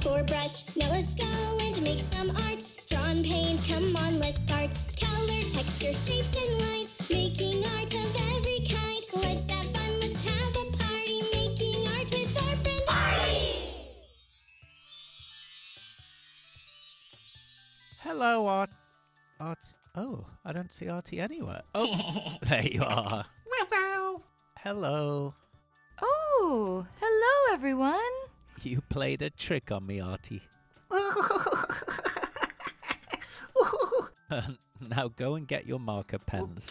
for brush. Now let's go and make some art. Drawn paint, come on, let's start. Color, texture, shapes, and lines. Making art of every kind. Let's have fun, let's have a party. Making art with our friend Artie. Hello, Art. Oh, I don't see Artie anywhere. Oh, there you are. Hello. Oh, hello, everyone. You played a trick on me, Artie. Now go and get your marker pens.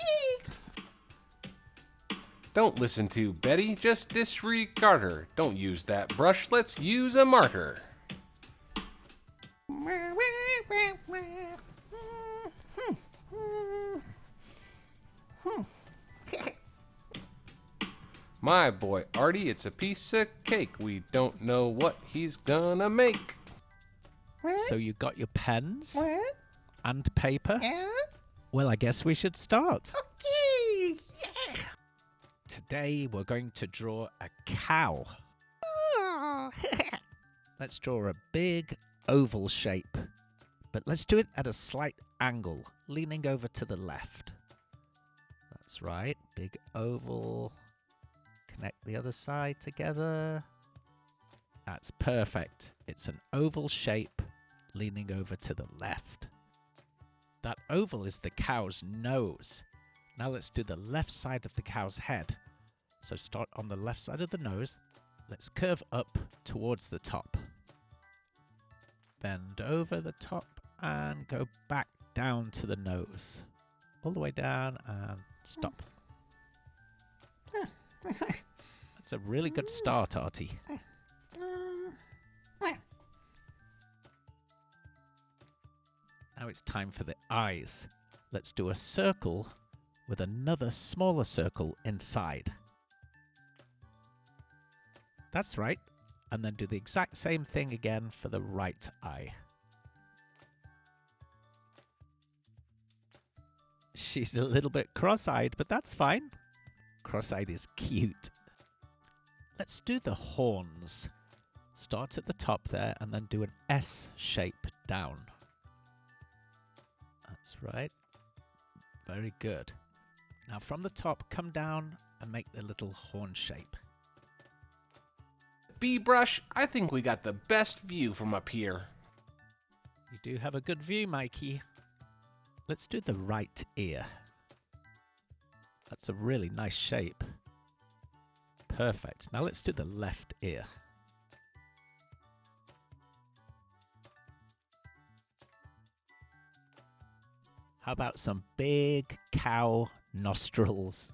Don't listen to Betty, just disregard her. Don't use that brush, let's use a marker. My boy Artie, it's a piece of cake. We don't know what he's gonna make. So you got your pens and paper? Well, I guess we should start. Okay. Today we're going to draw a cow. Let's draw a big oval shape, but let's do it at a slight angle, leaning over to the left. That's right, big oval. Connect the other side together. That's perfect. It's an oval shape, leaning over to the left. That oval is the cow's nose. Now let's do the left side of the cow's head. So start on the left side of the nose. Let's curve up towards the top. Bend over the top and go back down to the nose. All the way down and stop. That's a really good start, Artie. Now it's time for the eyes. Let's do a circle with another smaller circle inside. That's right. And then do the exact same thing again for the right eye. She's a little bit cross-eyed, but that's fine. Cross-eyed is cute. Let's do the horns. Start at the top there and then do an S shape down. That's right. Very good. Now from the top, come down and make the little horn shape. B-brush, I think we got the best view from up here. You do have a good view, Mikey. Let's do the right ear. That's a really nice shape. Perfect. Now let's do the left ear. How about some big cow nostrils?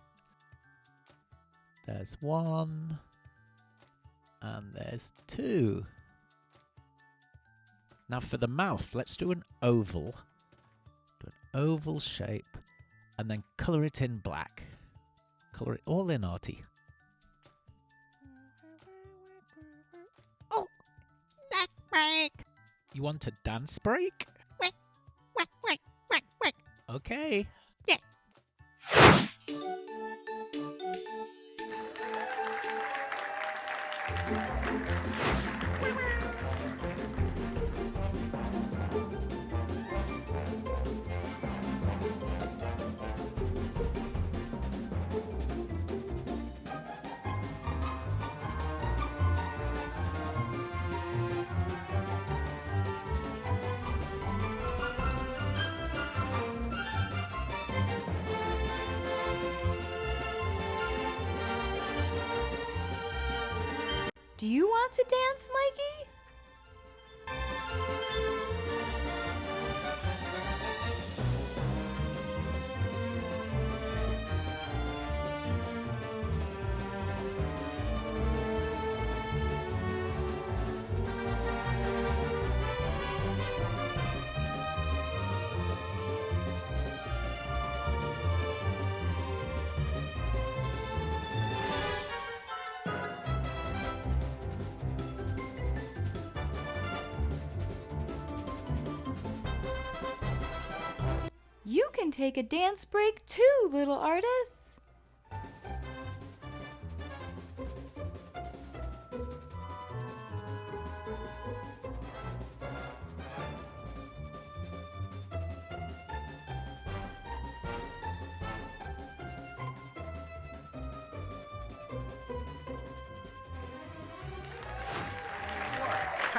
There's one. And there's two. Now for the mouth, let's do an oval. Do an oval shape and then colour it in black. Colour it all in, Artie. Oh, that's break. You want a dance break? Wait. Okay. Yeah. Do you want to dance, Mikey? You can take a dance break too, little artists.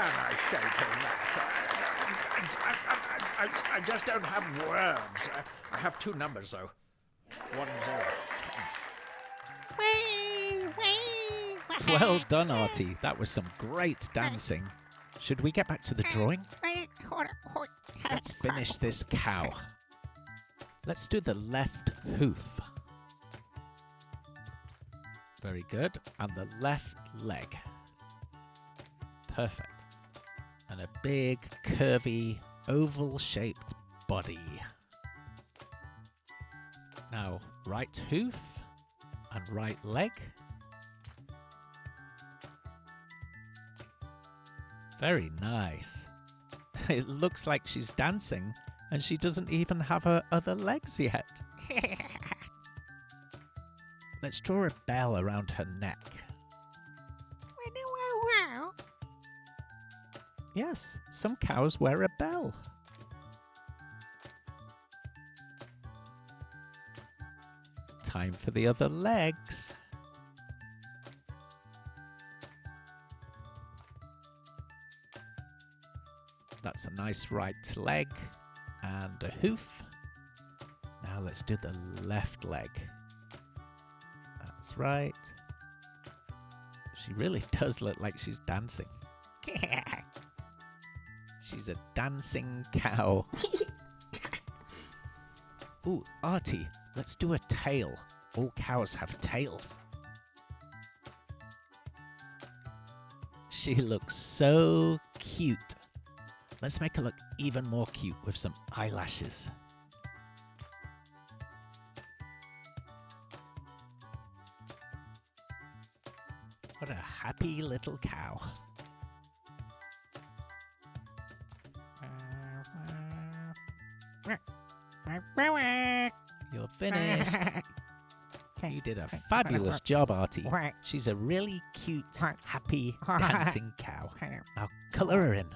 I say to that? I just don't have words. I have two numbers, though. 1, 0. Well done, Artie. That was some great dancing. Should we get back to the drawing? Let's finish this cow. Let's do the left hoof. Very good. And the left leg. Perfect. And a big, curvy, oval-shaped body. Now, right hoof and right leg. Very nice. It looks like she's dancing and she doesn't even have her other legs yet. Let's draw a bell around her neck. Yes, some cows wear a bell. Time for the other legs. That's a nice right leg and a hoof. Now let's do the left leg. That's right. She really does look like she's dancing. She's a dancing cow. Ooh, Artie, let's do a tail. All cows have tails. She looks so cute. Let's make her look even more cute with some eyelashes. What a happy little cow. You're finished. You did a fabulous job, Artie. She's a really cute, happy, dancing cow. Now colour her in.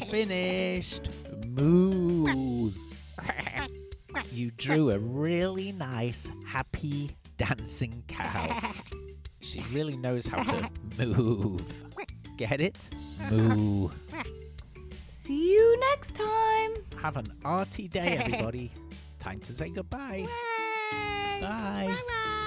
Finished. Moo. You drew a really nice, happy, dancing cow. She really knows how to move. Get it? Moo. See you next time. Have an arty day, everybody. Time to say goodbye. Bye. Bye-bye.